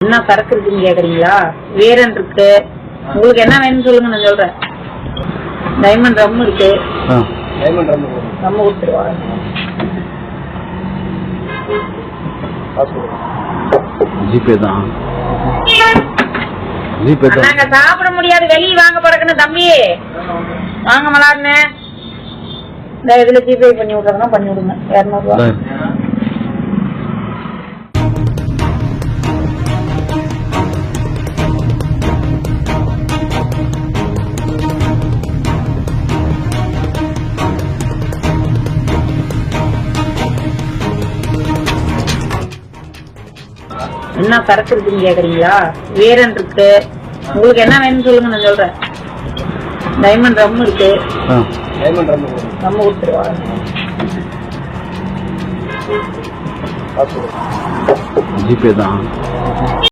என்ன சரக்கு இருக்குன்னு கேக்குறீங்களா? வீரன் இருக்கு. உங்களுக்கு என்ன வேணும்னு சொல்லுங்க, நான் சொல்றேன். டைமண்ட் ரம் இருக்கு. ரம் கொடுத்துருவாங்க. ஜிபே தான். நாங்க சாப்பிட முடியாது, வெளியே வாங்க பறக்கணும் தம்பி. வாங்க மலாடுன்னு இந்த இதுல ஜிபே பண்ணி விடுறதுனா பண்ணி விடுங்க. 200 ரூபா. என்ன சரக்கு இருக்குன்னு கேக்குறீங்களா? வீரன் இருக்கு. உங்களுக்கு என்ன வேணும்னு சொல்லுங்க, நான் சொல்றேன். டைமண்ட் ரம் இருக்கு. ரம் கொடுத்துருவாங்க. ஜிபே தான்.